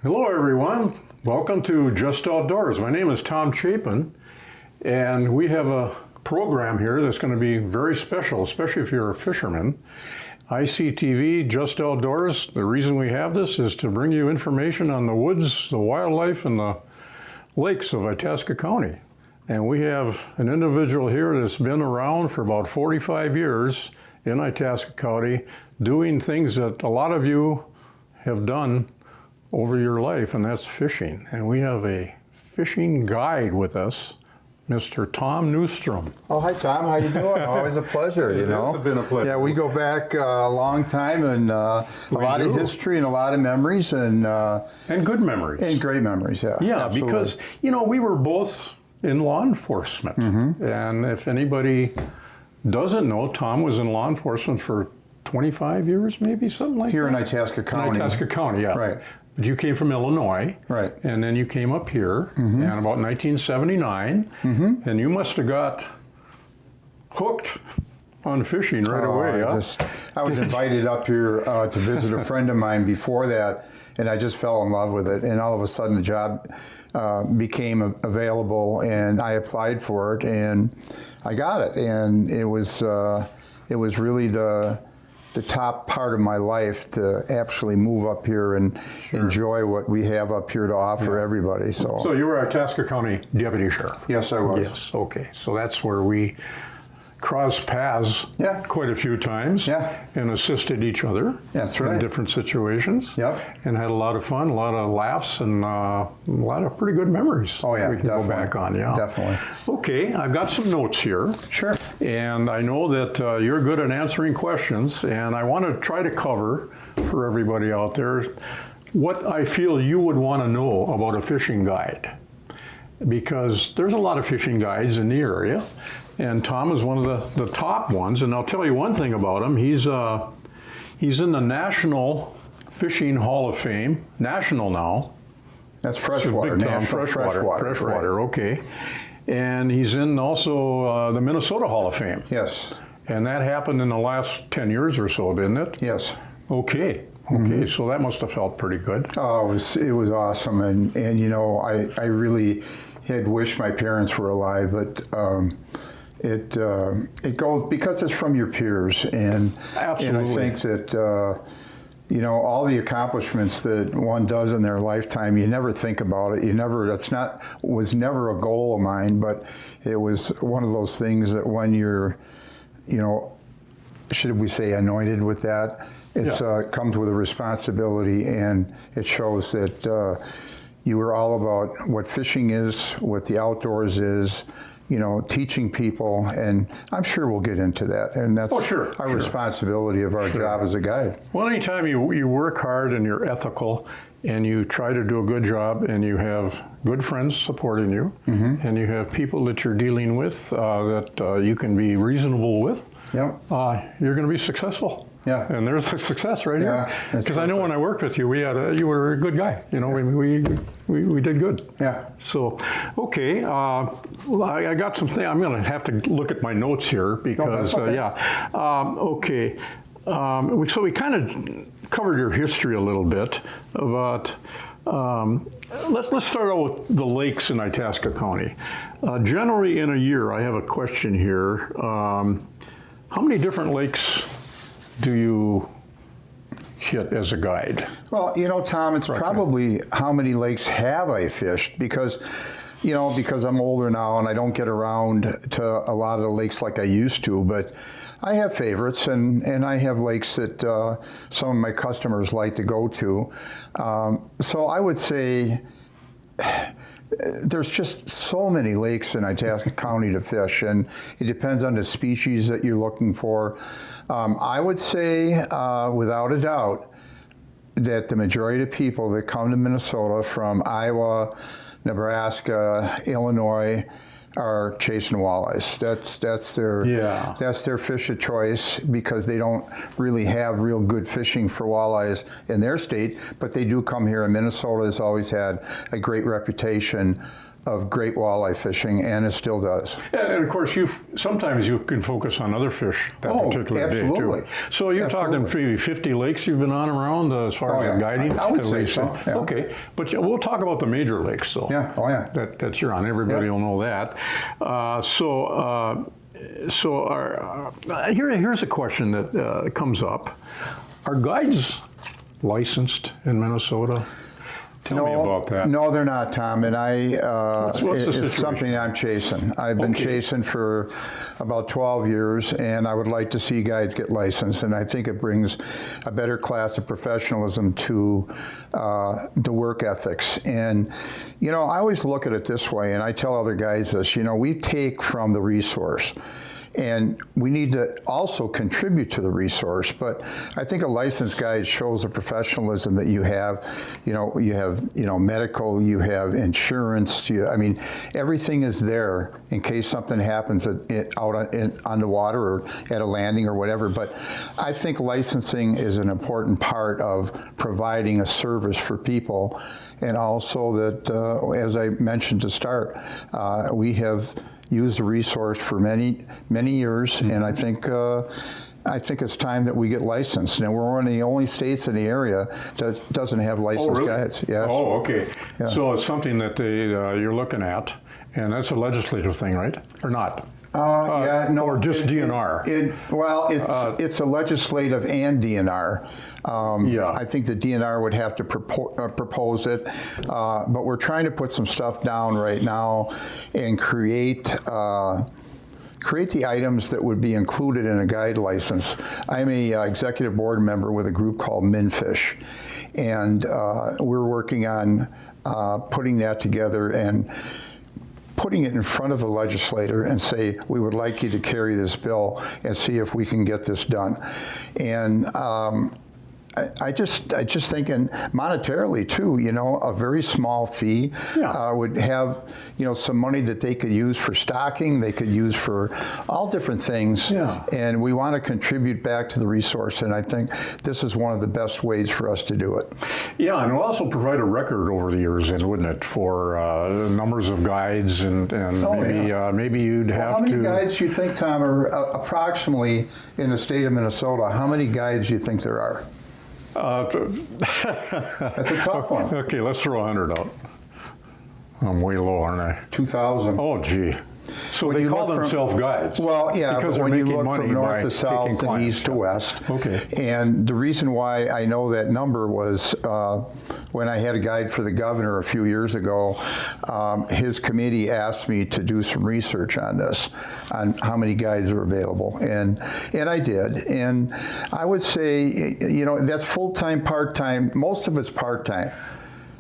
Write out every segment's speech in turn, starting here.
Hello everyone, welcome to Just Outdoors. My name is Tom Chapin, and we have a program here that's going to be very special, especially if you're a fisherman. ICTV Just Outdoors, the reason we have this is to bring you information on the woods, the wildlife, and the lakes of Itasca County. And we have an individual here that's been around for about 45 years in Itasca County doing things that a lot of you have done over your life, and that's fishing. And we have a fishing guide with us, Mr. Tom Neustrom. Oh, hi Tom, how you doing? Always a pleasure, you know. It's been a pleasure. Yeah, we go back a long time, and a lot of history and a lot of memories, and good memories. And great memories, yeah. Yeah, absolutely. Because, you know, we were both in law enforcement. And if anybody doesn't know, Tom was in law enforcement for 25 years, maybe, something like Here that. in Itasca County. In Itasca County, yeah. Right. But you came from Illinois, right? And then you came up here, and about 1979, and you must have got hooked on fishing right away. I was invited up here to visit a friend of mine before that, and I just fell in love with it. And all of a sudden, the job became available, and I applied for it, and I got it. And it was really the top part of my life to actually move up here and enjoy what we have up here to offer everybody. So you were Itasca County Deputy Sheriff? Yes, I was. Yes, okay. So that's where we crossed paths quite a few times and assisted each other in different situations. And had a lot of fun, a lot of laughs, and a lot of pretty good memories. Oh yeah, we can go back on, Definitely. Okay, I've got some notes here. Sure. And I know that you're good at answering questions, and I want to try to cover for everybody out there what I feel you would want to know about a fishing guide. Because there's a lot of fishing guides in the area, and Tom is one of the top ones. And I'll tell you one thing about him. He's in the National Fishing Hall of Fame, national now. That's freshwater, national freshwater, okay. And he's in also the Minnesota Hall of Fame. Yes. And that happened in the last 10 years or so, didn't it? Yes. Okay. Okay, so that must have felt pretty good. Oh, it was awesome, and you know, I really had wished my parents were alive, but it goes because it's from your peers, and absolutely. And I think that you know, all the accomplishments that one does in their lifetime, you never think about it. Was never a goal of mine, but it was one of those things that when you're, you know, should we say anointed with that, it's comes with a responsibility, and it shows that you were all about what fishing is, what the outdoors is, you know, teaching people, and I'm sure we'll get into that. And that's our responsibility of our job as a guide. Well, anytime you work hard and you're ethical and you try to do a good job and you have good friends supporting you and you have people that you're dealing with that you can be reasonable with, you're going to be successful. Yeah, and there's a success right here. Because I know when I worked with you, you were a good guy. You know, we did good. Yeah. So, okay, I got some things. I'm going to have to look at my notes here because okay. So we kind of covered your history a little bit, but let's start out with the lakes in Itasca County. Generally, in a year, I have a question here. How many different lakes do you hit as a guide? Well, you know, Tom, it's probably how many lakes have I fished, because, you know, because I'm older now and I don't get around to a lot of the lakes like I used to, but I have favorites, and I have lakes that some of my customers like to go to. So I would say there's just so many lakes in Itasca County to fish, and it depends on the species that you're looking for. I would say, without a doubt, that the majority of people that come to Minnesota from Iowa, Nebraska, Illinois, are chasing walleyes. That's their fish of choice, because they don't really have real good fishing for walleyes in their state, but they do come here. And Minnesota has always had a great reputation of great walleye fishing, and it still does. And of course, sometimes you can focus on other fish that particular absolutely. day too. So you're talking maybe 50 lakes you've been on around as far as your guiding? I would say so. Yeah. Okay, but we'll talk about the major lakes though. Yeah, oh yeah. That you're on. Everybody will know that. Here's a question that comes up. Are guides licensed in Minnesota? Tell me about that. No, they're not, Tom. And it's something I'm chasing. I've been chasing for about 12 years, and I would like to see guides get licensed. And I think it brings a better class of professionalism to the work ethics. And, I always look at it this way, and I tell other guys this, we take from the resource. And we need to also contribute to the resource, but I think a licensed guide shows the professionalism that you have. You have medical, you have insurance. Everything is there in case something happens on the water or at a landing or whatever. But I think licensing is an important part of providing a service for people, and also that, as I mentioned to start, we have used the resource for many years, and I think it's time that we get licensed. And we're one of the only states in the area that doesn't have licensed guides. Yes. Oh, okay. Yeah. So it's something that you're looking at, and that's a legislative thing, right? Or not? Or just DNR? It's a legislative and DNR. I think the DNR would have to propose it, but we're trying to put some stuff down right now and create the items that would be included in a guide license. I'm a executive board member with a group called MinFish, and we're working on putting that together and putting it in front of a legislator and say, we would like you to carry this bill and see if we can get this done. And I just think, and monetarily too, a very small fee would have, some money that they could use for stocking, they could use for all different things. Yeah. And we want to contribute back to the resource, and I think this is one of the best ways for us to do it. Yeah, and it'll also provide a record over the years, wouldn't it, for numbers of guides, and maybe you'd have to... How many guides do you think, Tom, are approximately in the state of Minnesota? How many guides do you think there are? That's a tough one. Okay, let's throw 100 out. I'm way low, aren't I? 2,000. Oh, gee. So they call themselves guides. Well, yeah, because when you look from north to south and east to west. Okay. And the reason why I know that number was when I had a guide for the governor a few years ago, his committee asked me to do some research on this, on how many guides are available. And I did. And I would say, that's full-time, part-time. Most of it's part-time.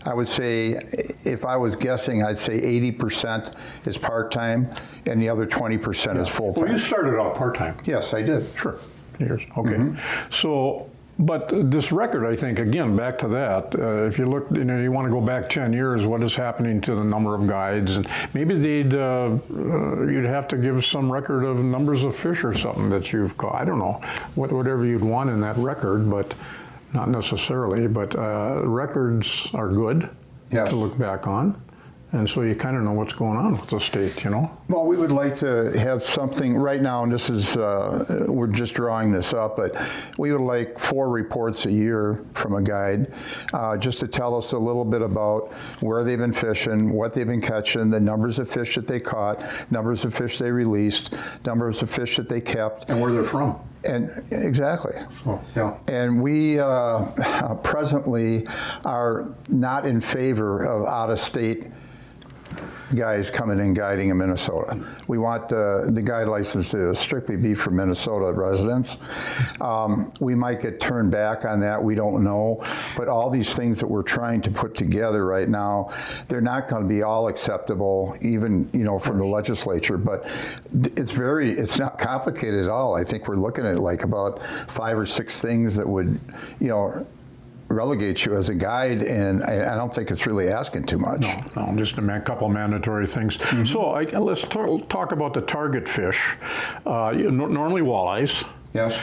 I would say, if I was guessing, I'd say 80% is part-time, and the other 20% is full-time. Well, you started out part-time. Yes, I did. Sure. Years. Okay. Mm-hmm. So, but this record, I think, again, back to that, if you look, you want to go back 10 years, what is happening to the number of guides? And maybe you'd have to give some record of numbers of fish or something that you've caught. I don't know, whatever you'd want in that record, but not necessarily, but records are good to look back on. And so you kind of know what's going on with the state, Well, we would like to have something right now, and this is, we're just drawing this up, but we would like 4 reports a year from a guide, just to tell us a little bit about where they've been fishing, what they've been catching, the numbers of fish that they caught, numbers of fish they released, numbers of fish that they kept. And where they're from. And exactly. So, yeah. And we presently are not in favor of out-of-state guys coming in guiding in Minnesota. We want the guide license to strictly be for Minnesota residents. We might get turned back on that, we don't know, but all these things that we're trying to put together right now, they're not going to be all acceptable, even from the legislature, but it's not complicated at all. I think we're looking at like about 5 or 6 things that would, relegate you as a guide, and I don't think it's really asking too much. No, just a couple mandatory things. Mm-hmm. So let's talk about the target fish. Normally walleyes. Yes.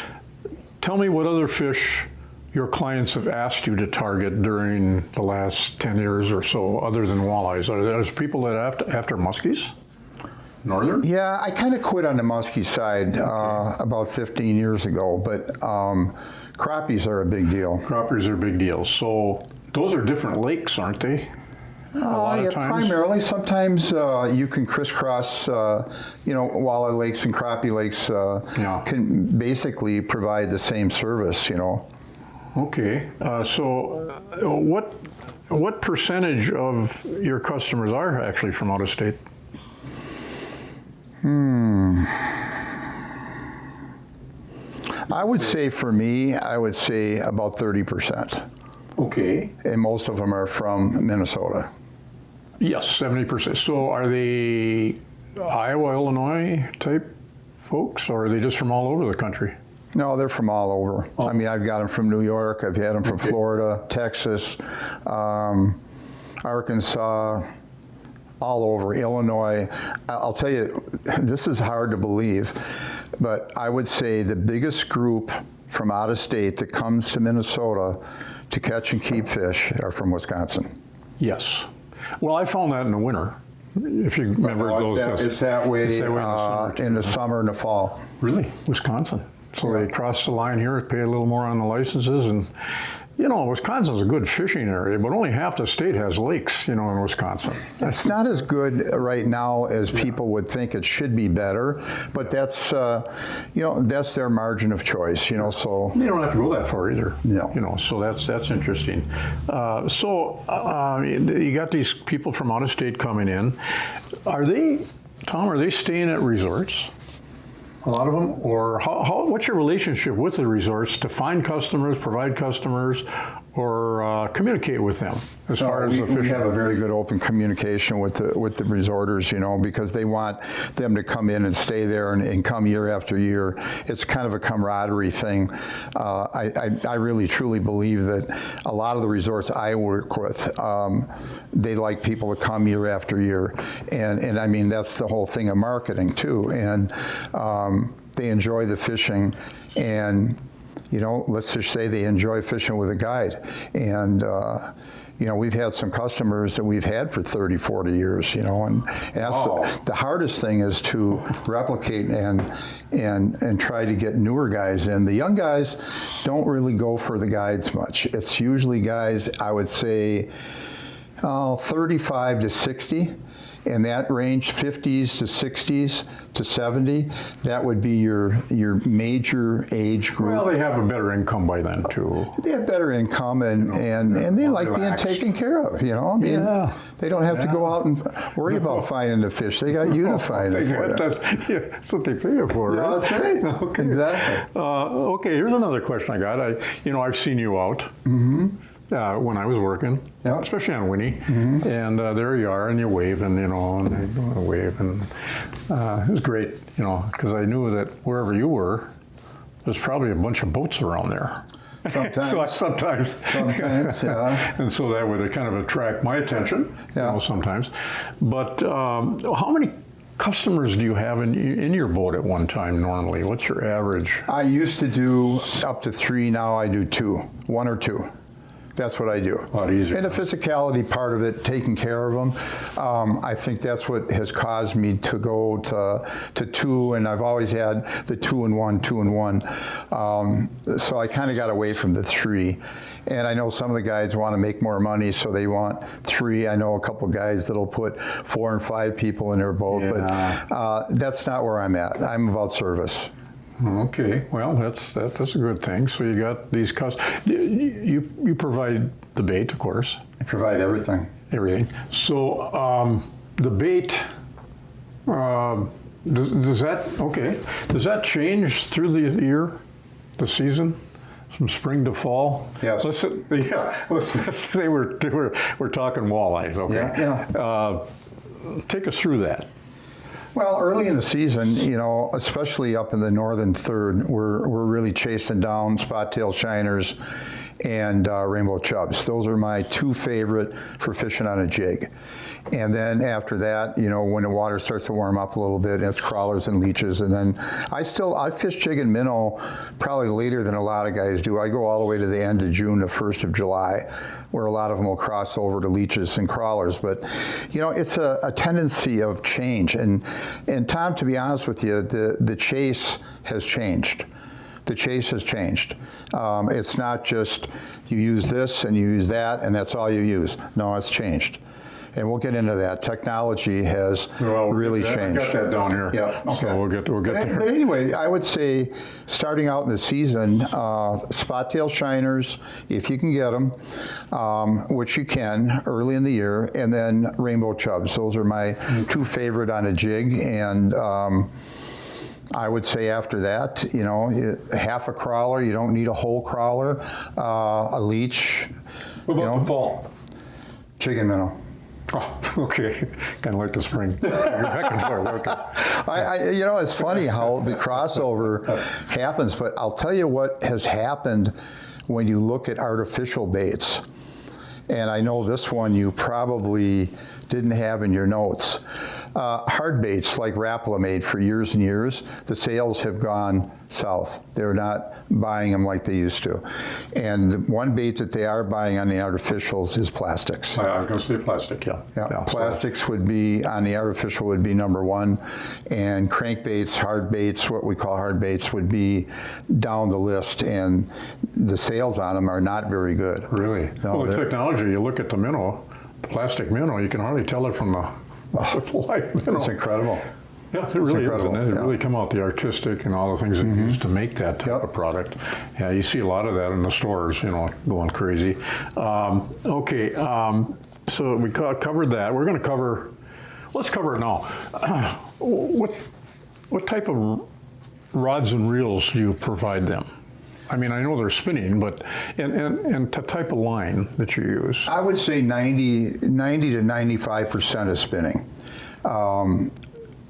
Tell me what other fish your clients have asked you to target during the last 10 years or so, other than walleyes. Are there people that are after muskies? Northern? Yeah, I kind of quit on the muskie side about 15 years ago, but crappies are a big deal. Crappies are a big deal. So those are different lakes, aren't they? A lot of times? Primarily. Sometimes you can crisscross, walleye lakes and crappie lakes can basically provide the same service, Okay. So what percentage of your customers are actually from out of state? I would say for me, about 30%. Okay. And most of them are from Minnesota. Yes, 70%. So are they Iowa, Illinois type folks, or are they just from all over the country? No, they're from all over. Oh. I mean, I've got them from New York, I've had them from Florida, Texas, Arkansas, all over, Illinois. I'll tell you, this is hard to believe, but I would say the biggest group from out of state that comes to Minnesota to catch and keep fish are from Wisconsin. Yes. Well, I found that in the winter. If you remember it's that way in the summer and the fall. Really? Wisconsin. So they cross the line here, pay a little more on the licenses, and Wisconsin's a good fishing area, but only half the state has lakes, in Wisconsin. It's not as good right now as people would think. It should be better, but that's, that's their margin of choice, so. You don't have to go that far either. No. So that's interesting. You got these people from out of state coming in. Are they staying at resorts? A lot of them? Or what's your relationship with the resorts to find customers, provide customers, or communicate with them as far as the fishing? We have a very good open communication with the resorters, because they want them to come in and stay there and come year after year. It's kind of a camaraderie thing. I really truly believe that a lot of the resorts I work with, they like people to come year after year. And I mean, that's the whole thing of marketing too. And they enjoy the fishing, and let's just say they enjoy fishing with a guide. And we've had some customers that we've had for 30, 40 years, and that's the hardest thing is to replicate and try to get newer guys in. The young guys don't really go for the guides much. It's usually guys, I would say, 35 to 60. And that range, 50s to 60s to 70, that would be your major age group. Well, they have a better income by then, too. They have better income, and they like being taken care of, I mean, they don't have to go out and worry about finding the fish. They got you to find it for them. That's what they pay you for, right? That's right. Okay. Exactly. Okay, here's another question I got. I've seen you out. Mm-hmm. When I was working, especially on Winnie, and there you are, and you wave, and and they wave, and it was great, because I knew that wherever you were, there's probably a bunch of boats around there. Sometimes, yeah. And so that would kind of attract my attention, sometimes. But how many customers do you have in your boat at one time normally? What's your average? I used to do up to 3. Now I do 2, 1 or 2. That's what I do. A lot easier. And the physicality part of it, taking care of them, I think that's what has caused me to go to 2, and I've always had the 2 and 1, 2 and 1. So I kind of got away from the 3. And I know some of the guides want to make more money, so they want 3. I know a couple guys that'll put 4 and 5 people in their boat, but that's not where I'm at. I'm about service. Okay, well, that's a good thing. So you got these you provide the bait, of course. I provide everything. Everything. So the bait, does that change through the year, the season, from spring to fall? Yes. Let's say we're talking walleyes, okay? Yeah. Take us through that. Well, early in the season, especially up in the northern third, we're really chasing down spot-tailed shiners and rainbow chubs. Those are my two favorite for fishing on a jig. And then after that, when the water starts to warm up a little bit, it's crawlers and leeches. And then I fish jig and minnow probably later than a lot of guys do. I go all the way to the end of June to 1st of July, where a lot of them will cross over to leeches and crawlers. But, it's a tendency of change. And Tom, to be honest with you, the chase has changed. The chase has changed. It's not just you use this and you use that and that's all you use. No, it's changed. And we'll get into that. Technology has really changed. I got that down here. Yeah, okay. So we'll get there. But anyway, I would say starting out in the season, spot-tailed shiners, if you can get them, which you can early in the year, and then rainbow chubs. Those are my two favorite on a jig. And I would say after that, half a crawler, you don't need a whole crawler, a leach. What about the fall? Jig and minnow. Oh, okay. Kind of like the spring. You're back and forth. Okay. It's funny how the crossover happens, but I'll tell you what has happened when you look at artificial baits. And I know this one you probably didn't have in your notes. Hard baits like Rapala made for years and years, the sales have gone south. They're not buying them like they used to. And the one bait that they are buying on the artificials is plastics. I was going to say plastic, yeah. Plastics would be, on the artificial, would be number one. And crankbaits, hard baits, what we call hard baits, would be down the list. And the sales on them are not very good. Really? No, the technology, you look at the minnow, plastic minnow, you can hardly tell it from the live minnow. It's incredible. Yeah, it really is, isn't it? It really come out the artistic and all the things that you use to make that type of product. Yeah, you see a lot of that in the stores, going crazy. So we covered that. We're going to let's cover it now. What type of rods and reels do you provide them? I mean, I know they're spinning, but and the type of line that you use. I would say 90 to 95% is spinning.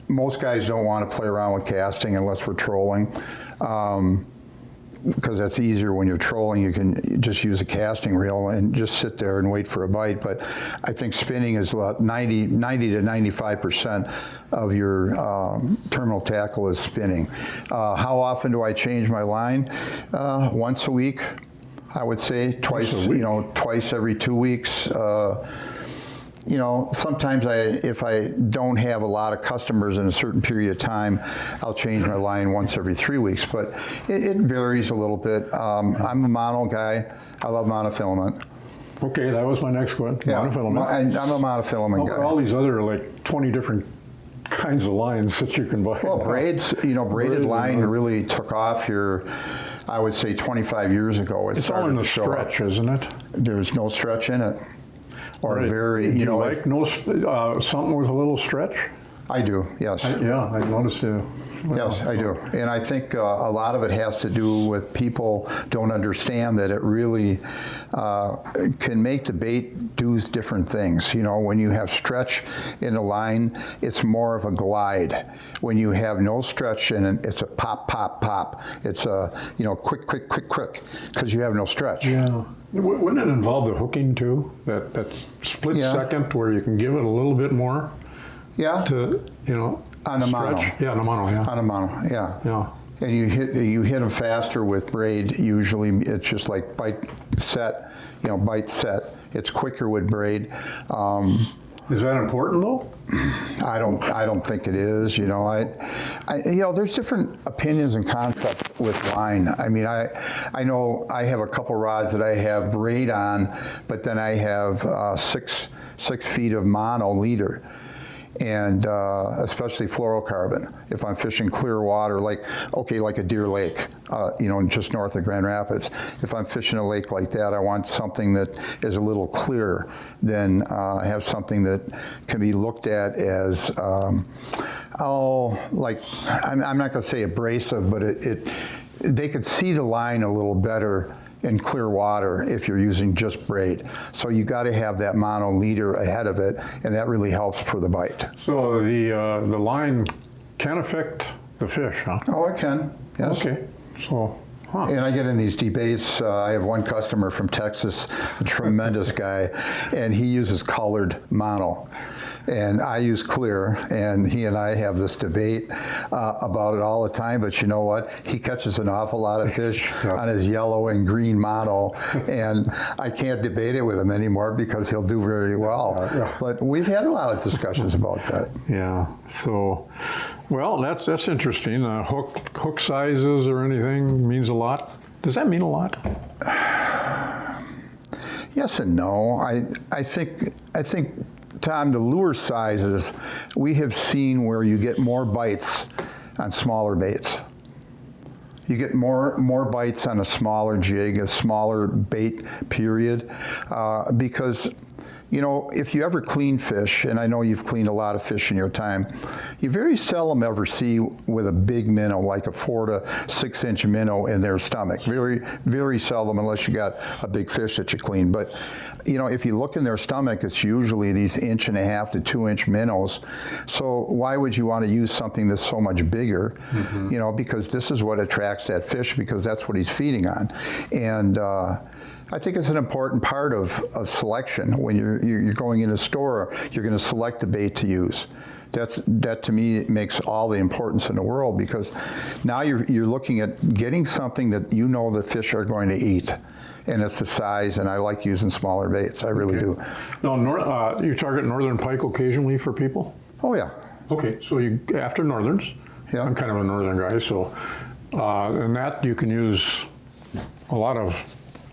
Most guys don't want to play around with casting unless we're trolling, because that's easier when you're trolling. You can just use a casting reel and just sit there and wait for a bite. But I think spinning is about 90 to 95% of your terminal tackle is spinning. How often do I change my line? Once a week, I would say. Twice every 2 weeks. Sometimes if I don't have a lot of customers in a certain period of time, I'll change my line once every 3 weeks, but it varies a little bit. I'm a mono guy. I love monofilament. Okay, that was my next one. Yeah, monofilament. I'm a monofilament guy. All these other 20 different kinds of lines that you can buy. Well, braids, braided line really took off here, I would say 25 years ago. It's all in the stretch, isn't it? There's no stretch in it. Or right. very, Do you like something with a little stretch? I do, yes. I noticed you. Yes, I do. And I think a lot of it has to do with people don't understand that it really can make the bait do different things. When you have stretch in a line, it's more of a glide. When you have no stretch in it, it's a pop, pop, pop. It's a, quick, quick, quick, quick, because you have no stretch. Yeah. Wouldn't it involve the hooking too? That split second where you can give it a little bit more? Yeah. To on a mono. Yeah, on a mono. Yeah. On a mono. Yeah. Yeah. And you hit them faster with braid. Usually, it's just like bite set. Bite set. It's quicker with braid. Is that important though? I don't think it is. There's different opinions and concepts with line. I mean, I know I have a couple rods that I have braid on, but then I have 6 feet of mono leader. and especially fluorocarbon. If I'm fishing clear water, like a Deer Lake, just north of Grand Rapids. If I'm fishing a lake like that, I want something that is a little clearer than have something that can be looked at as, I'm not going to say abrasive, but they could see the line a little better in clear water if you're using just braid. So you got to have that mono leader ahead of it, and that really helps for the bite. So the line can affect the fish, huh? Oh, it can, yes. Okay, so, huh. And I get in these debates. I have one customer from Texas, a tremendous guy, and he uses colored mono. And I use clear, and he and I have this debate about it all the time, but you know what? He catches an awful lot of fish on his yellow and green mono, and I can't debate it with him anymore because he'll do very well. But we've had a lot of discussions about that. Yeah, so, well, that's interesting. Hook sizes or anything means a lot. Does that mean a lot? Yes and no. I think, Tom, the lure sizes, we have seen where you get more bites on smaller baits. You get more bites on a smaller jig, a smaller bait period, because if you ever clean fish, and I know you've cleaned a lot of fish in your time, you very seldom ever see with a big minnow, like a 4 to 6 inch minnow in their stomach. Very, very seldom, unless you got a big fish that you clean. But, if you look in their stomach, it's usually these 1.5 to 2 inch minnows. So why would you want to use something that's so much bigger? Mm-hmm. Because this is what attracts that fish, because that's what he's feeding on. And, I think it's an important part of selection. When you're going in a store, you're going to select the bait to use. That to me makes all the importance in the world, because now you're looking at getting something that the fish are going to eat, and it's the size. And I like using smaller baits. I really do. Now, you target northern pike occasionally for people? Oh yeah. Okay, so after northerns. Yeah. I'm kind of a northern guy, so and that you can use a lot of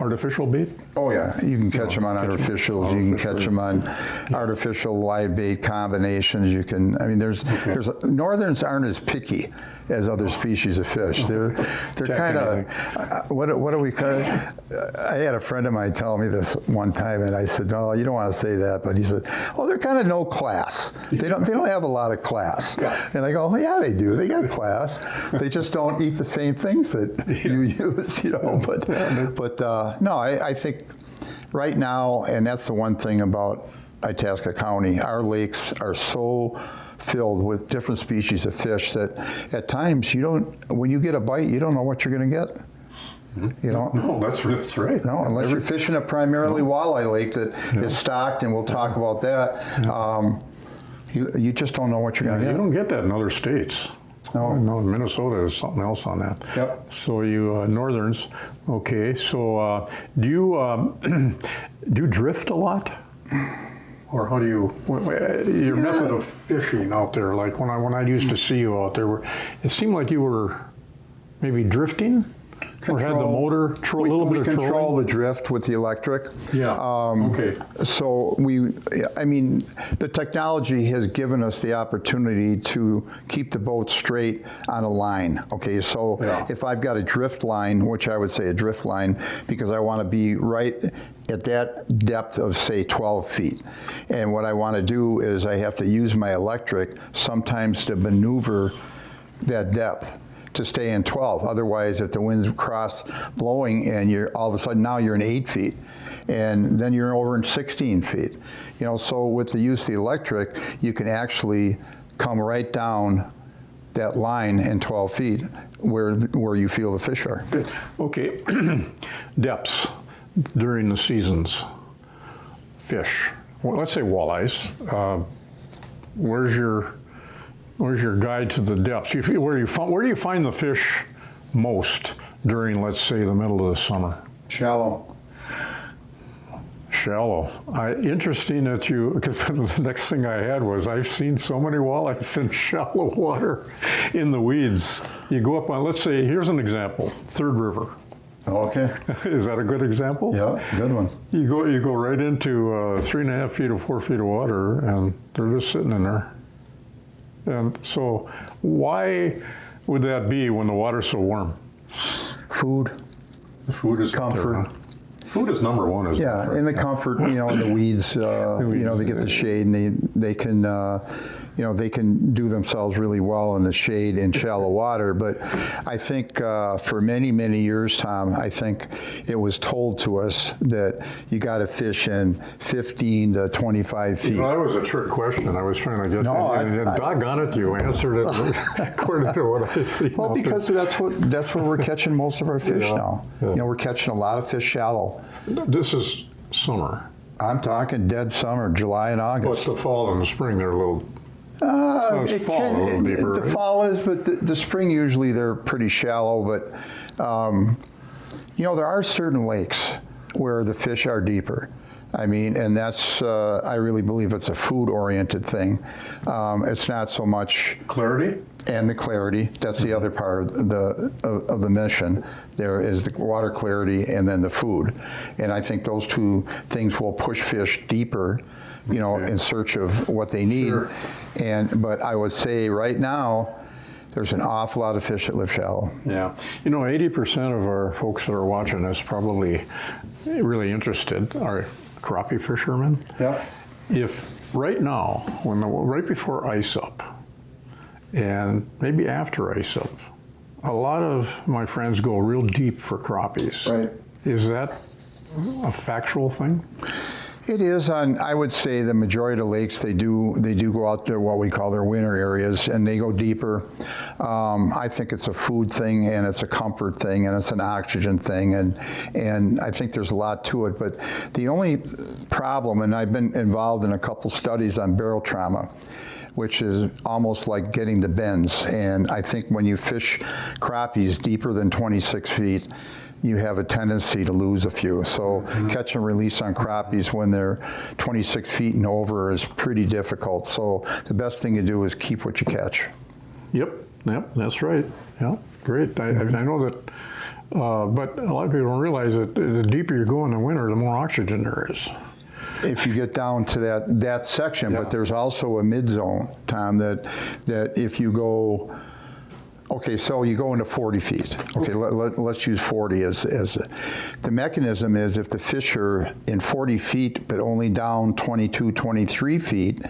artificial bait? Oh yeah, you can catch them on artificials. You can catch them on artificial live bait combinations. You can. There's northerns aren't as picky as other species of fish. They're kind of what do we call it? I had a friend of mine tell me this one time, and I said, "No, you don't want to say that." But he said, "Oh, they're kind of no class. They don't have a lot of class." Yeah. And I go, "Yeah, they do. They got class. They just don't eat the same things that you use, But no, I think right now, and that's the one thing about Itasca County, our lakes are so filled with different species of fish that at times when you get a bite, you don't know what you're going to get. No, that's right. No, unless you're fishing a primarily walleye lake that is stocked, and we'll talk about that. You just don't know what you're going to get. You don't get that in other states. No, Minnesota is something else on that. Yep. So you northerns, okay. So do you drift a lot, or how do your method of fishing out there? Like when I used to see you out there, it seemed like you were maybe drifting. Or had the motor a little bit of trolling? We control the drift with the electric. Yeah. Okay. So the technology has given us the opportunity to keep the boat straight on a line. Okay. So if I've got a drift line, which I would say a drift line, because I want to be right at that depth of, say, 12 feet. And what I want to do is I have to use my electric sometimes to maneuver that depth to stay in 12. Otherwise, if the wind's cross blowing and all of a sudden now you're in 8 feet, and then you're over in 16 feet. So with the use of the electric, you can actually come right down that line in 12 feet where you feel the fish are. Okay, depths during the seasons. Fish, let's say walleyes. Where's your guide to the depths? Where do you find the fish most during, let's say, the middle of the summer? Shallow. Interesting that because the next thing I had was I've seen so many walleyes in shallow water in the weeds. You go up on, let's say, here's an example, Third River. Okay. Is that a good example? Yeah, good one. You go right into 3.5 feet or 4 feet of water, and they're just sitting in there. And so why would that be when the water's so warm? Food. Food is Comfort. Food is number one, isn't it? Yeah, and the comfort, you know, and the weeds, you know, they get the shade, and they can, you know, they can do themselves really well in the shade in shallow water. But I think for many, many years, Tom, I think it was told to us that you got to fish in 15 to 25 feet. Well, that was a trick question. I was trying to get doggone it, you answered it according to what I see. Well, because that's where we're catching most of our fish now. Yeah. You know, we're catching a lot of fish shallow. This is summer. I'm talking dead summer, July and August. But the fall and the spring, they're a little. It fall a little deeper, the right? fall is, but the spring usually they're pretty shallow. But you know, there are certain lakes where the fish are deeper. I mean, and that's I really believe it's a food-oriented thing. It's not so much Clarity? and the clarity. That's the other part of the mission. There is the water clarity and then the food, and I think those two things will push fish deeper, you know, in search of what they need. Sure. But I would say right now, there's an awful lot of fish that live shallow. Yeah. You know, 80% of our folks that are watching this probably really interested are crappie fishermen. Yeah. If right now, right before ice up, and maybe after ice up, a lot of my friends go real deep for crappies. Right. Is that a factual thing? It is on, I would say, the majority of lakes. They do go out to what we call their winter areas, and they go deeper. I think it's a food thing, and it's a comfort thing, and it's an oxygen thing, and I think there's a lot to it. But the only problem, and I've been involved in a couple studies on barrel trauma, which is almost like getting the bends. And I think when you fish crappies deeper than 26 feet, you have a tendency to lose a few. So catch and release on crappies when they're 26 feet and over is pretty difficult. So the best thing to do is keep what you catch. Yep, that's right. Yeah, great. I know that, but a lot of people don't realize that the deeper you go in the winter, the more oxygen there is. If you get down to that section, but there's also a mid zone, Tom, that if you go, okay, so you go into 40 feet. Okay, let's use 40 as the mechanism is if the fish are in 40 feet but only down 22, 23 feet,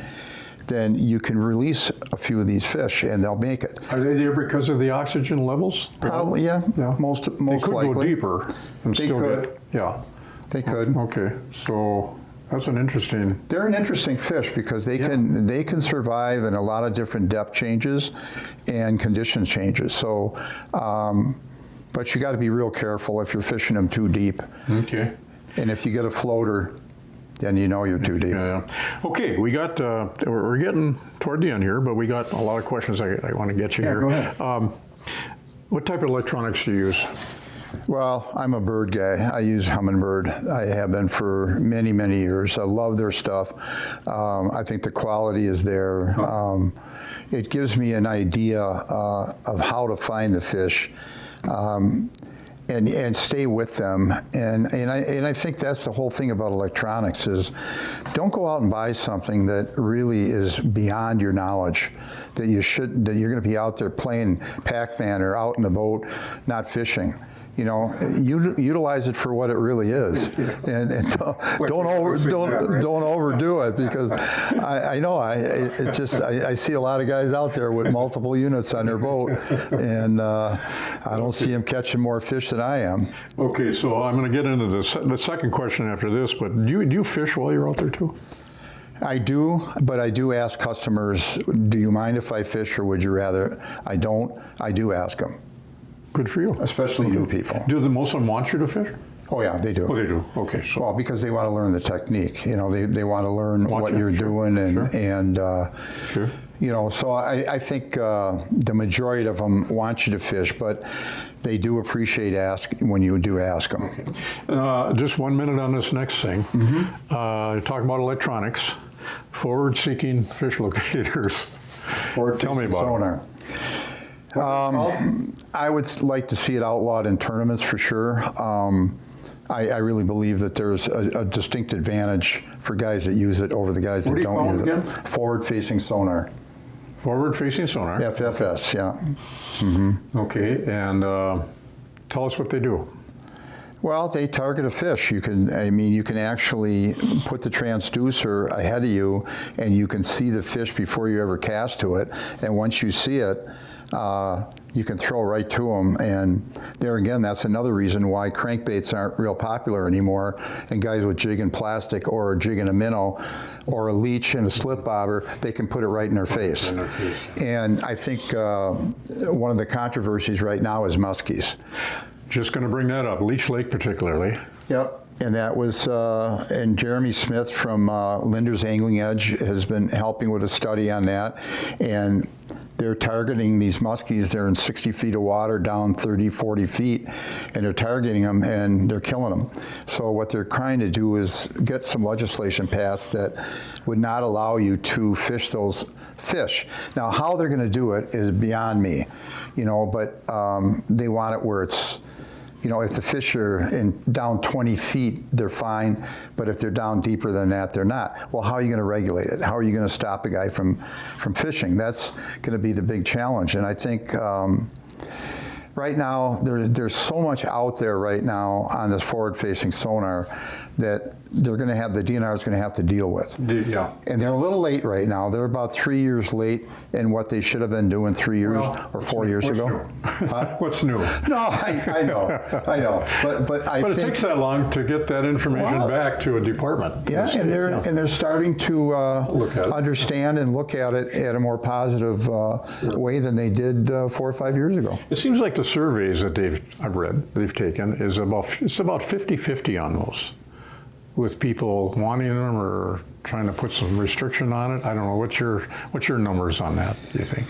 then you can release a few of these fish and they'll make it. Are they there because of the oxygen levels? Probably, yeah. Most they could likely. go deeper and They still could. get, yeah. They could. Okay, so that's an interesting. They're an interesting fish because they can survive in a lot of different depth changes and condition changes. So, but you got to be real careful if you're fishing them too deep. Okay. And if you get a floater, then you know you're too deep. Yeah. Okay, we got. We're getting toward the end here, but we got a lot of questions I want to get you here. Go ahead. What type of electronics do you use? Well, I'm a bird guy. I use Humminbird. I have been for many, many years. I love their stuff. I think the quality is there. It gives me an idea of how to find the fish and stay with them. And I think that's the whole thing about electronics is don't go out and buy something that really is beyond your knowledge, that you're going to be out there playing Pac-Man or out in the boat, not fishing. You know, utilize it for what it really is, and don't overdo it because I see a lot of guys out there with multiple units on their boat, and I don't see them catching more fish than I am. Okay, so I'm going to get into the second question after this, but do you fish while you're out there too? I do, but I do ask customers, do you mind if I fish or would you rather I don't? I do ask them. Good for you. Especially new people. Do most of them want you to fish? Oh yeah, they do. Oh, they do. Okay, so well, because they want to learn the technique. You know, they want to learn what you're doing, and sure. You know. So I think the majority of them want you to fish, but they do appreciate when you do ask them. Okay. Just 1 minute on this next thing. Talking about electronics, forward-seeking fish locators. Tell me about sonar. I would like to see it outlawed in tournaments for sure. I really believe that there's a distinct advantage for guys that use it over the guys that don't use it. Forward-facing sonar. Forward-facing sonar. FFS, yeah. Okay, and tell us what they do. Well, they target a fish. You can actually put the transducer ahead of you, and you can see the fish before you ever cast to it. And once you see it, you can throw right to them. And there again, that's another reason why crankbaits aren't real popular anymore. And guys with jig and plastic or a jig and a minnow or a leech and a slip bobber, they can put it right in their face. And I think one of the controversies right now is muskies. Just going to bring that up, Leech Lake particularly. Yep, and that was, and Jeremy Smith from Linder's Angling Edge has been helping with a study on that, and they're targeting these muskies. They're in 60 feet of water, down 30, 40 feet, and they're targeting them and they're killing them. So what they're trying to do is get some legislation passed that would not allow you to fish those fish. Now, how they're going to do it is beyond me, but they want it where it's, if the fish are down 20 feet, they're fine, but if they're down deeper than that, they're not. Well, how are you going to regulate it? How are you going to stop a guy from fishing? That's going to be the big challenge. And I think right now, there's so much out there right now on this forward-facing sonar that the DNR is going to have to deal with. Yeah. And they're a little late right now. They're about 3 years late in what they should have been doing 3 years or 4 years ago. What's new? No, I know. But I think it takes that long to get that information back to a department. Yeah, and they're starting to understand and look at it at a more positive way than they did 4 or 5 years ago. It seems like the surveys that they've taken is about 50-50 on those, with people wanting them or trying to put some restriction on it. I don't know. What's your numbers on that, do you think?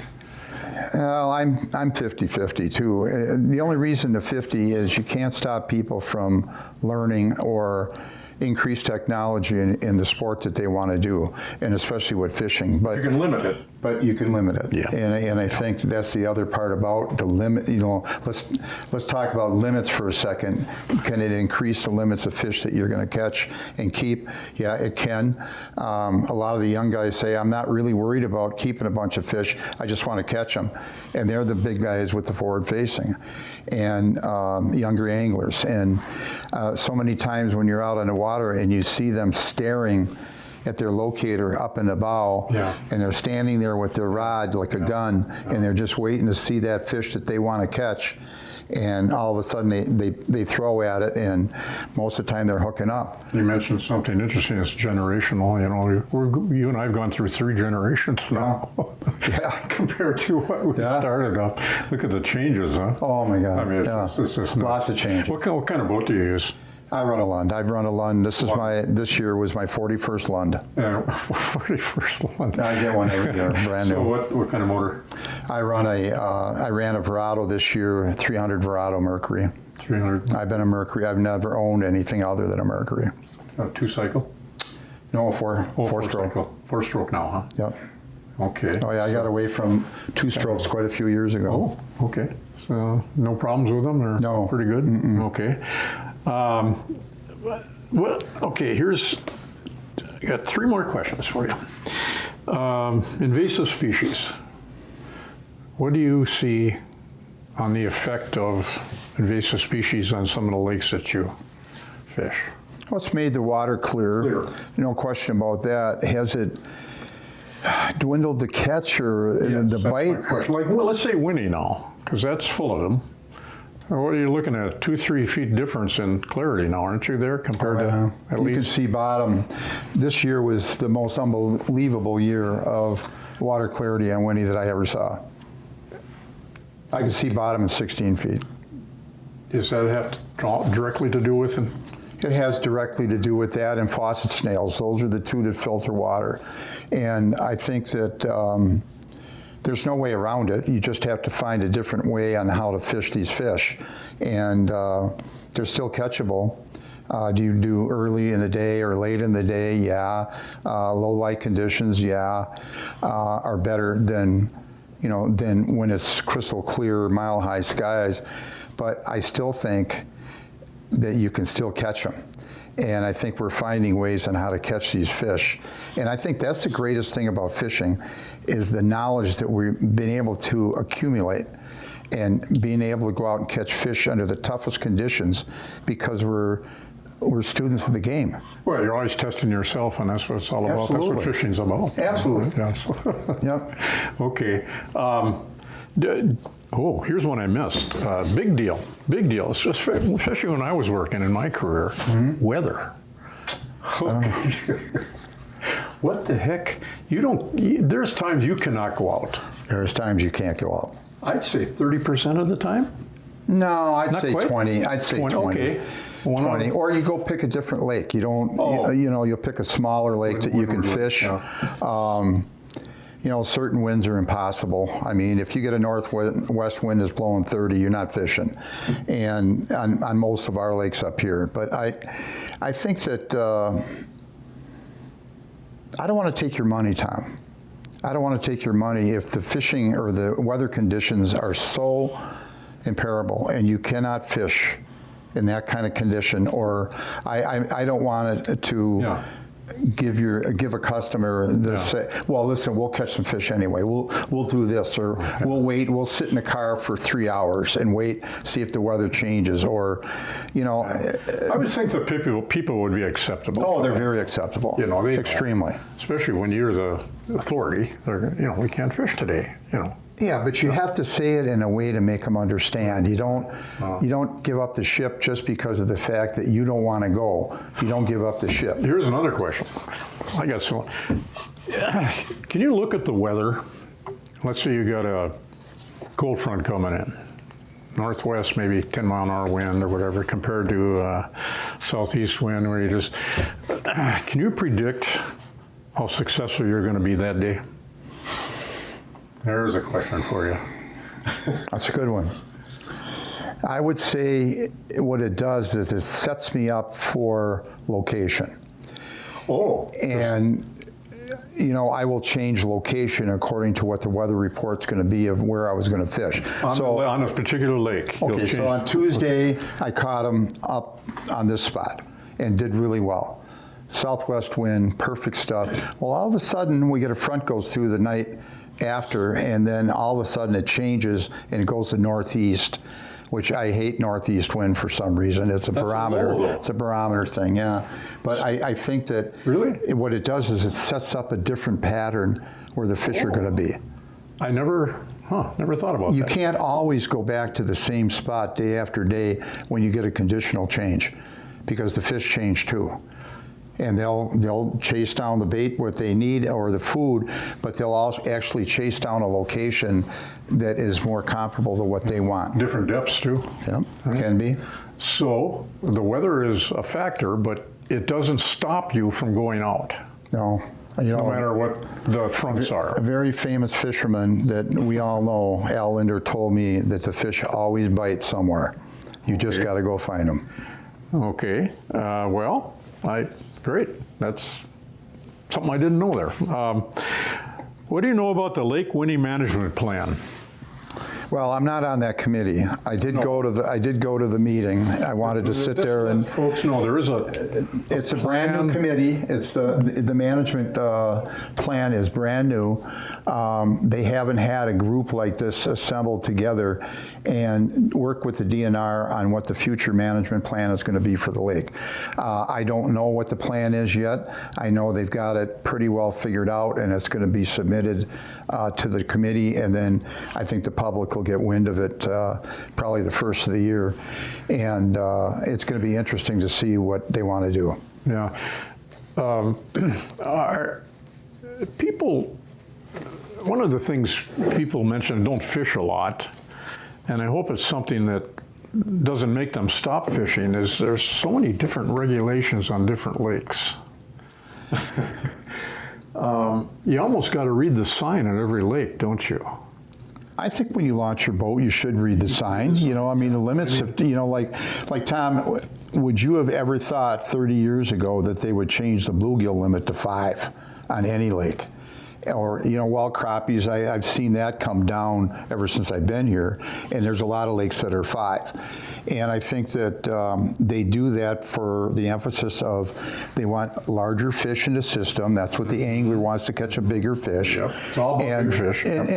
Well, I'm 50-50 too. The only reason to 50 is you can't stop people from learning or increase technology in the sport that they want to do, and especially with fishing. But you can limit it. But you can limit it. Yeah. And I think that's the other part about the limit. Let's talk about limits for a second. Can it increase the limits of fish that you're going to catch and keep? Yeah, it can. A lot of the young guys say, I'm not really worried about keeping a bunch of fish. I just want to catch them. And they're the big guys with the forward facing and younger anglers. And so many times when you're out on the water and you see them staring at their locator up in the bow, and they're standing there with their rod like a gun, and they're just waiting to see that fish that they want to catch, and all of a sudden they throw at it, and most of the time they're hooking up. You mentioned something interesting. It's generational. You and I have gone through 3 generations now. Compared to what we started up. Look at the changes, huh? Oh my God! I mean, it's just lots of changes. What kind of boat do you use? I run a Lund. I've run a Lund. This year was my 41st Lund. 41st Lund. I get one every year, brand new. So what kind of motor? I ran a Verado this year, 300 Verado Mercury. 300. I've been a Mercury. I've never owned anything other than a Mercury. 2-cycle? No, four-stroke. 4-stroke now, huh? Yep. Okay. Oh yeah, I got away from 2-strokes quite a few years ago. Oh, okay. So no problems with them? Or no. Pretty good? Okay. Okay, I got 3 more questions for you. Invasive species. What do you see on the effect of invasive species on some of the lakes that you fish? Well, it's made the water clear. No question about that. Has it dwindled the catch or the bite? Like, let's say Winnie now, because that's full of them. What are you looking at? 2-3 feet difference in clarity now, aren't you there compared to at least? You can see bottom. This year was the most unbelievable year of water clarity on Winnie that I ever saw. I could see bottom at 16 feet. Does that have directly to do with it? It has directly to do with that and faucet snails. Those are the 2 that filter water. And I think that there's no way around it. You just have to find a different way on how to fish these fish. And they're still catchable. Do you do early in the day or late in the day? Yeah. Low light conditions, are better than when it's crystal clear, mile high skies. But I still think that you can still catch them. And I think we're finding ways on how to catch these fish. And I think that's the greatest thing about fishing is the knowledge that we've been able to accumulate and being able to go out and catch fish under the toughest conditions because we're students of the game. Well, you're always testing yourself, and that's what it's all about. Absolutely. That's what fishing's about. Absolutely. Yes. Yep. Okay. Here's one I missed. Big deal. Big deal. Especially when I was working in my career. Weather. What the heck? There's times you cannot go out. There's times you can't go out. I'd say 30% of the time. No, I'd Not say quite? 20. I'd say 20. Okay. 20. Or you go pick a different lake. You don't, you'll pick a smaller lake that you can fish. Yeah. Certain winds are impossible. I mean, if you get a northwest wind that's blowing 30, you're not fishing. And on most of our lakes up here. But I think that I don't want to take your money, Tom. I don't want to take your money if the fishing or the weather conditions are so imperable and you cannot fish in that kind of condition, or I don't want it to give a customer say, well, listen, we'll catch some fish anyway. We'll do this, or we'll wait. We'll sit in the car for 3 hours and wait, see if the weather changes, or I would think that people would be acceptable. Oh, they're very acceptable. They extremely. Especially when you're the authority. They're, we can't fish today. Yeah, but you have to say it in a way to make them understand. You don't give up the ship just because of the fact that you don't want to go. You don't give up the ship. Here's another question. I got some. Can you look at the weather? Let's say you got a cold front coming in. Northwest, maybe 10-mile-an-hour wind or whatever, compared to southeast wind where you just... Can you predict how successful you're going to be that day? There's a question for you. That's a good one. I would say what it does is it sets me up for location. Oh. And, I will change location according to what the weather report's going to be of where I was going to fish. On a particular lake. Okay, so on Tuesday, I caught them up on this spot and did really well. Southwest wind, perfect stuff. Well, all of a sudden, we get a front goes through the night after, and then all of a sudden it changes and it goes to northeast, which I hate northeast wind for some reason. It's a barometer. It's a barometer thing, yeah. But I think that what it does is it sets up a different pattern where the fish are going to be. I never thought about that. You can't always go back to the same spot day after day when you get a conditional change, because the fish change too. And they'll chase down the bait, what they need, or the food, but they'll also actually chase down a location that is more comparable to what they want. Different depths too. Yep, can be. So the weather is a factor, but it doesn't stop you from going out. No. No matter what the fronts are. A very famous fisherman that we all know, Al Linder, told me that the fish always bite somewhere. You just got to go find them. Okay. Great. That's something I didn't know there. What do you know about the Lake Winnie Management Plan? Well, I'm not on that committee. I did go to the meeting. I wanted to sit there and folks know there is it's a brand new committee. It's the management plan is brand new. They haven't had a group like this assembled together and work with the DNR on what the future management plan is going to be for the lake. I don't know what the plan is yet. I know they've got it pretty well figured out, and it's going to be submitted to the committee, and then I think the public will get wind of it probably the first of the year, and it's going to be interesting to see what they want to do. Yeah. One of the things people mention, don't fish a lot, and I hope it's something that doesn't make them stop fishing, is there's so many different regulations on different lakes. You almost got to read the sign on every lake, don't you? I think when you launch your boat, you should read the sign. The limits of, like Tom, would you have ever thought 30 years ago that they would change the bluegill limit to 5 on any lake? or wild crappies. I've seen that come down ever since I've been here, and there's a lot of lakes that are 5. And I think that they do that for the emphasis of they want larger fish in the system. That's what the angler wants, to catch a bigger fish. Yep. It's all about big fish. And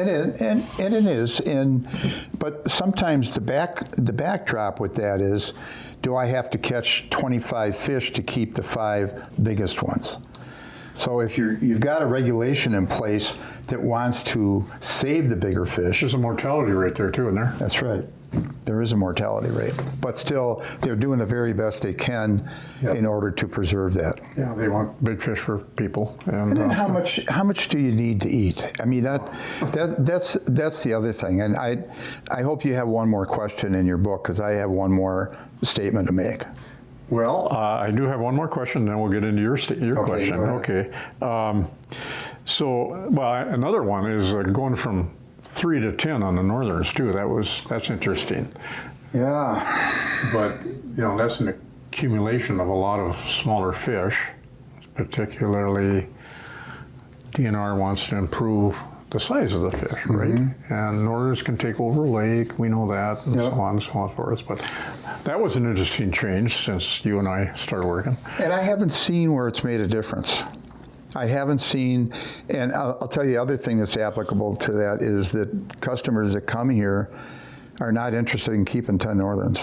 it is. But sometimes the backdrop with that is, do I have to catch 25 fish to keep the 5 biggest ones? So if you've got a regulation in place that wants to save the bigger fish. There's a mortality rate there too, isn't there? That's right. There is a mortality rate, but still, they're doing the very best they can in order to preserve that. Yeah, they want big fish for people. And then how much do you need to eat? I mean, that's the other thing. And I hope you have one more question in your book, because I have one more statement to make. Well, I do have one more question, then we'll get into your question. Okay. Another one is going from 3 to 10 on the northerns too. That's interesting. Yeah. But that's an accumulation of a lot of smaller fish. Particularly, DNR wants to improve the size of the fish, right? And northerns can take over a lake. We know that, and so on and so forth. But that was an interesting change since you and I started working. And I haven't seen where it's made a difference. I haven't seen, and I'll tell you the other thing that's applicable to that is that customers that come here are not interested in keeping 10 northerns.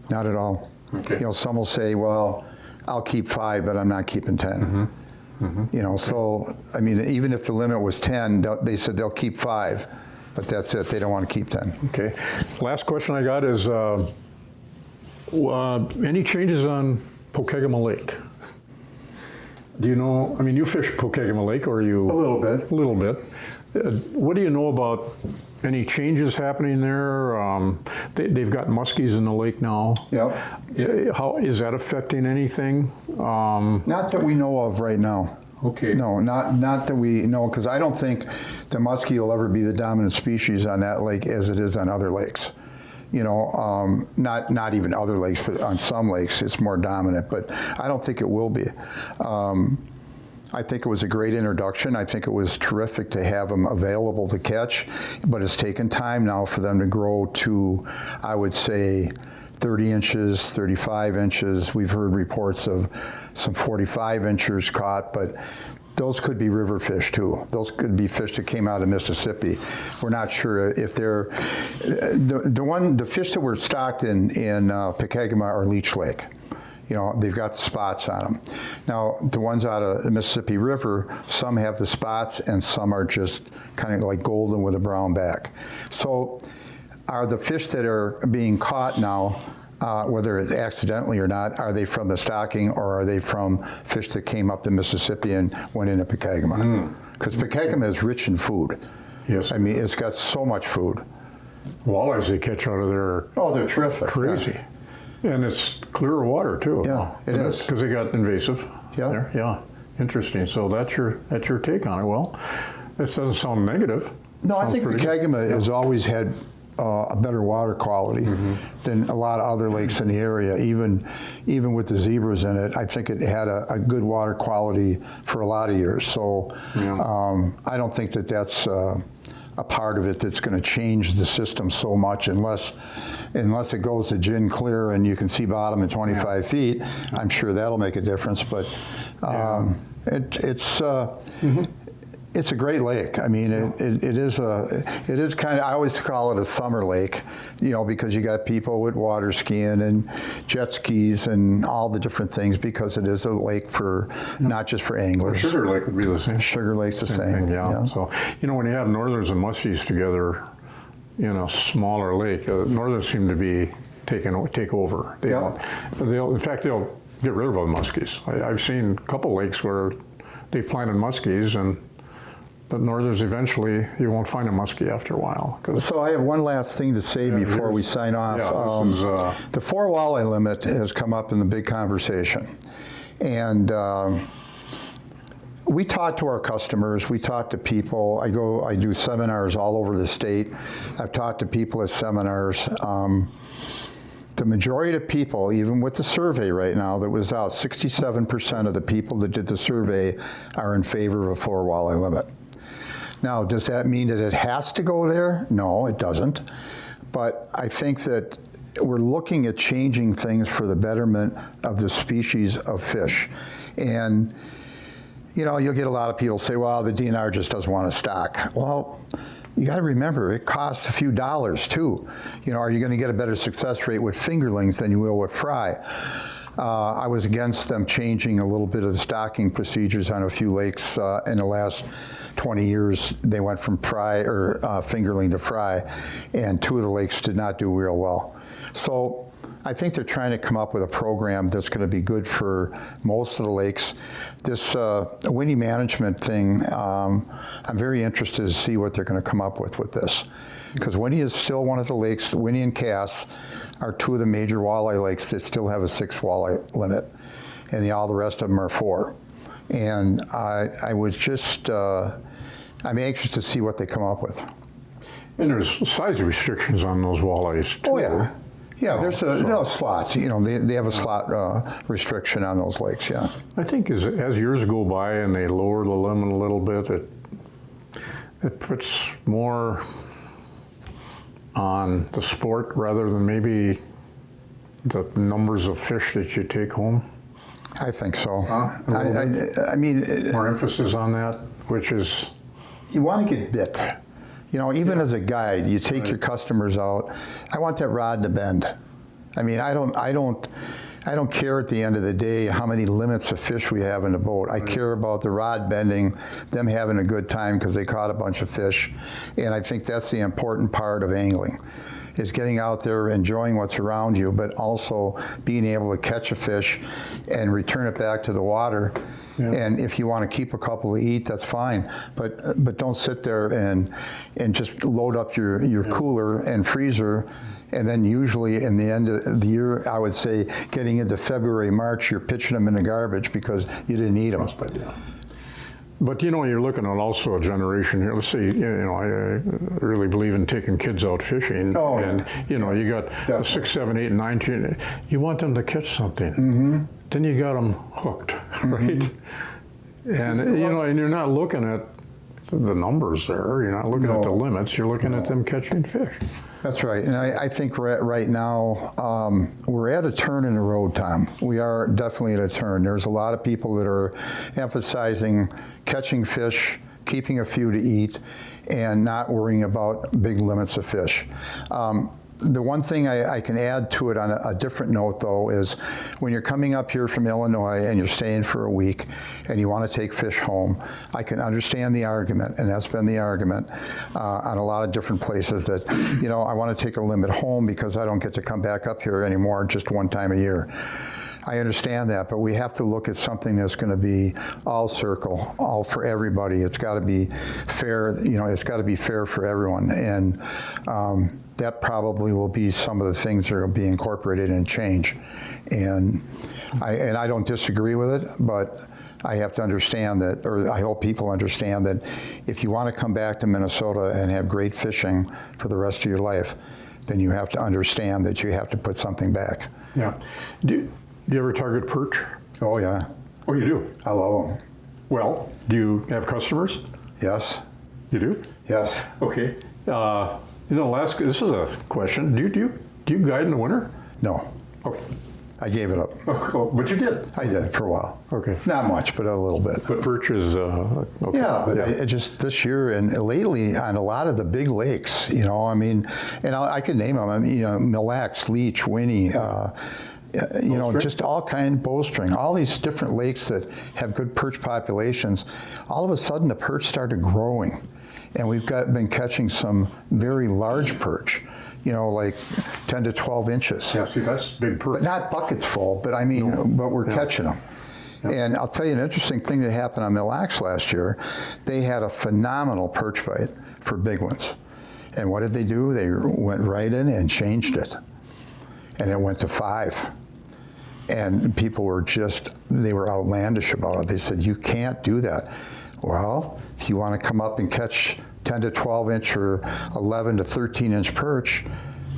Not at all. Okay. Some will say, well, I'll keep 5, but I'm not keeping 10. So, I mean, even if the limit was 10, they said they'll keep 5, but that's it. They don't want to keep 10. Okay. Last question I got is, any changes on Pokegama Lake? Do you know, I mean, you fish Pokegama Lake, or you? A little bit. A little bit. What do you know about any changes happening there? They've got muskies in the lake now. Yep. How is that affecting anything? Not that we know of right now. Okay. No, not that we know, because I don't think the muskie will ever be the dominant species on that lake as it is on other lakes. Not even other lakes, but on some lakes it's more dominant, but I don't think it will be. I think it was a great introduction. I think it was terrific to have them available to catch, but it's taken time now for them to grow to, I would say, 30 inches, 35 inches. We've heard reports of some 45 inches caught, but those could be river fish too. Those could be fish that came out of Mississippi. We're not sure if they're the fish that were stocked in Pokegama are Leech Lake. They've got the spots on them. Now, the ones out of the Mississippi River, some have the spots and some are just kind of like golden with a brown back. So are the fish that are being caught now, whether it's accidentally or not, are they from the stocking, or are they from fish that came up the Mississippi and went into Pokegama? Because Pokegama is rich in food. Yes. I mean, it's got so much food. Walleyes they catch out of there. Oh, they're terrific. Crazy. Yeah. And it's clear water too. Yeah, it is. Because they got invasive. Yeah. There. Yeah. Interesting. So that's your take on it. Well, this doesn't sound negative. No, I think Pokegama has always had a better water quality than a lot of other lakes in the area. Even with the zebras in it, I think it had a good water quality for a lot of years. So I don't think that that's a part of it that's going to change the system so much unless it goes to gin clear and you can see bottom at 25 feet. I'm sure that'll make a difference, but it's a great lake. I mean, it is kind of, I always call it a summer lake, because you got people with water skiing and jet skis and all the different things, because it is a lake for, not just for anglers. Sugar Lake would be the same. Sugar Lake's the same. Thing, yeah. So, when you have northerns and muskies together in a smaller lake, northerns seem to be take over. In fact, they'll get rid of all the muskies. I've seen a couple lakes where they've planted muskies, but northerns eventually, you won't find a muskie after a while. So I have one last thing to say before we sign off. The 4 walleye limit has come up in the big conversation. And we talk to our customers, we talk to people. I do seminars all over the state. I've talked to people at seminars. the majority of people, even with the survey right now that was out, 67% of the people that did the survey are in favor of a 4 walleye limit. Now, does that mean that it has to go there? No, it doesn't. But I think that we're looking at changing things for the betterment of the species of fish. And, you know, you'll get a lot of people say, well, the DNR just doesn't want to stock. Well, you got to remember, it costs a few dollars too. You know, are you going to get a better success rate with fingerlings than you will with fry? I was against them changing a little bit of the stocking procedures on a few lakes in the last 20 years. They went from fry or fingerling to fry, and 2 of the lakes did not do real well. So I think they're trying to come up with a program that's going to be good for most of the lakes. This winnie management thing, I'm very interested to see what they're going to come up with this. Because Winnie is still one of the lakes, Winnie and Cass are 2 of the major walleye lakes that still have a 6 walleye limit. And all the rest of them are 4. And I was just, I'm anxious to see what they come up with. And there's size restrictions on those walleyes too. Oh yeah. Yeah, there's slots. You know, they have a slot restriction on those lakes. Yeah. I think as years go by and they lower the limit a little bit, it puts more on the sport rather than maybe the numbers of fish that you take home. I think so. I mean, more emphasis on that, which is you want to get bit. You know, even as a guide, you take your customers out. I want that rod to bend. I mean, I don't care at the end of the day how many limits of fish we have in the boat. I care about the rod bending, them having a good time because they caught a bunch of fish, and I think that's the important part of angling, is getting out there, enjoying what's around you, but also being able to catch a fish and return it back to the water. Yeah. And if you want to keep a couple to eat, that's fine. But don't sit there and just load up your cooler and freezer. And then usually in the end of the year, I would say getting into February, March, you're pitching them in the garbage because you didn't eat them. But you know, you're looking at also a generation here. Let's say, you know, I really believe in taking kids out fishing. Oh, and you know, you got definitely. 6, 7, 8, 9, 10. You want them to catch something. Mm-hmm. Then you got them hooked, right? Mm-hmm. And you know, and you're not looking at the numbers there. You're not looking at the limits. You're looking at them catching fish. That's right, and I think right now we're at a turn in the road, Tom. We are definitely at a turn. There's a lot of people that are emphasizing catching fish, keeping a few to eat, and not worrying about big limits of fish. The one thing I can add to it on a different note, though, is when you're coming up here from Illinois and you're staying for a week and you want to take fish home, I can understand the argument, and that's been the argument on a lot of different places that, you know, I want to take a limit home because I don't get to come back up here anymore just one time a year. I understand that, but we have to look at something that's going to be all circle, all for everybody. It's got to be fair, you know, it's got to be fair for everyone. And that probably will be some of the things that will be incorporated and change. And I don't disagree with it, but I have to understand that, or I hope people understand that if you want to come back to Minnesota and have great fishing for the rest of your life, then you have to understand that you have to put something back. Yeah. Do you ever target perch? Oh, yeah. Oh, you do? I love them. Well, do you have customers? Yes. You do? Yes. Okay. You know, this is a question. Do you guide in the winter? No. Okay. I gave it up. Oh, cool. But you did? I did for a while. Okay. Not much, but a little bit. But perch is, okay. Yeah, but it just this year and lately on a lot of the big lakes, you know, I mean, and I can name them, I mean, you know, Mille Lacs, Leech, Winnie, you know, just all kind, bowstring, all these different lakes that have good perch populations. All of a sudden, the perch started growing, and we've been catching some very large perch. You know, like 10 to 12 inches. Yeah, see, that's big perch. But not buckets full. But I mean, but we're catching them. Yeah. And I'll tell you an interesting thing that happened on Mille Lacs last year. They had a phenomenal perch bite for big ones. And what did they do? They went right in and changed it, and it went to 5. And people were they were outlandish about it. They said, you can't do that. Well, if you want to come up and catch 10 to 12 inch or 11 to 13 inch perch,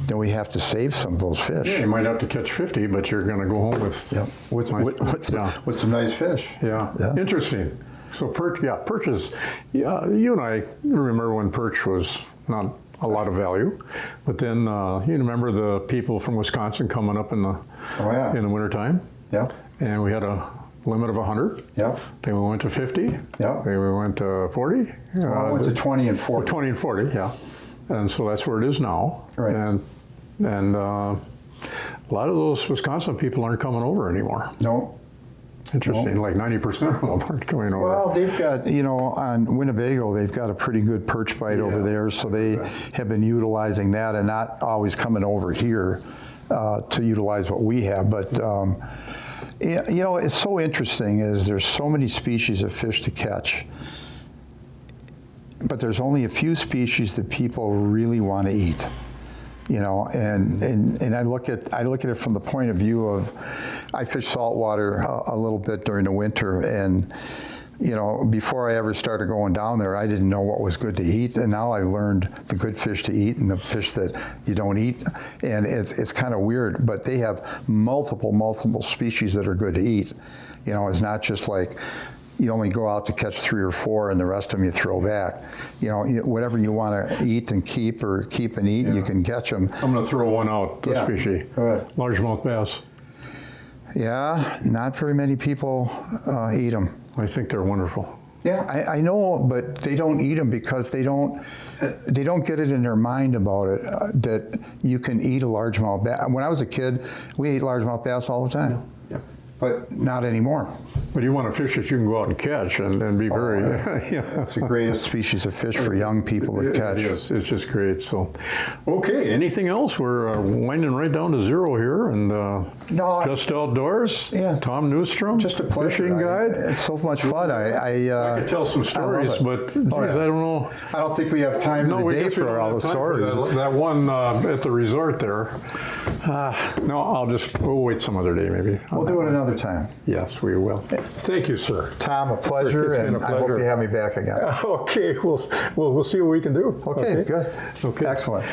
then we have to save some of those fish. Yeah, you might have to catch 50, but you're going to go home with With some nice fish. Yeah. Interesting. So perch is, you and I remember when perch was not a lot of value, but then you remember the people from Wisconsin coming up in the in the wintertime? Yeah. And we had a limit of 100. Yeah. Then we went to 50. Yeah. Then we went to 40. Well, I went to 20 and 40. 20 and 40, yeah. And so that's where it is now. Right. And a lot of those Wisconsin people aren't coming over anymore. No. Interesting, like 90% of them aren't coming over. Well, they've got, on Winnebago, they've got a pretty good perch bite over there, so they have been utilizing that and not always coming over here to utilize what we have. But, it's so interesting is there's so many species of fish to catch, but there's only a few species that people really want to eat. And I look at it from the point of view of, I fish saltwater a little bit during the winter, and before I ever started going down there, I didn't know what was good to eat, and now I've learned the good fish to eat and the fish that you don't eat, and it's kind of weird, but they have multiple species that are good to eat. It's not just like you only go out to catch 3 or 4 and the rest of them you throw back. Whatever you want to eat and keep and eat, you can catch them. I'm going to throw one out, the species. Go ahead. Largemouth bass. Yeah, not very many people eat them. I think they're wonderful. Yeah, I know, but they don't eat them because they don't get it in their mind about it that you can eat a largemouth bass. When I was a kid, we ate largemouth bass all the time. Yeah. But not anymore. But you want a fish that you can go out and catch and be very... It's the greatest species of fish for young people to catch. It is. It's just great. So, okay, anything else? We're winding right down to zero here. And Just Outdoors, Tom Neustrom, just a pleasure. Fishing guide. It's so much fun. I could tell some stories, but geez, I don't know. I don't think we have time in the day for all the stories. That one at the resort there. We'll wait some other day maybe. We'll do it another time. Yes, we will. Thank you, sir. Tom, a pleasure, It's been and a pleasure. I hope you have me back again. Okay, we'll see what we can do. Okay, good. Okay. Excellent.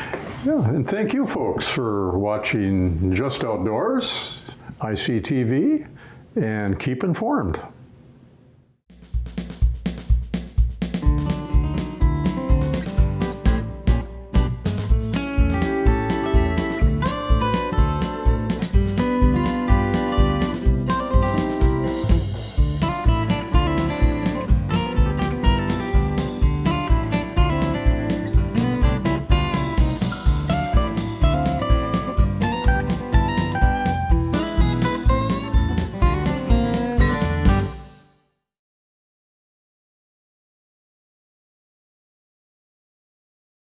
Yeah, and thank you folks for watching Just Outdoors, ICTV, and keep informed.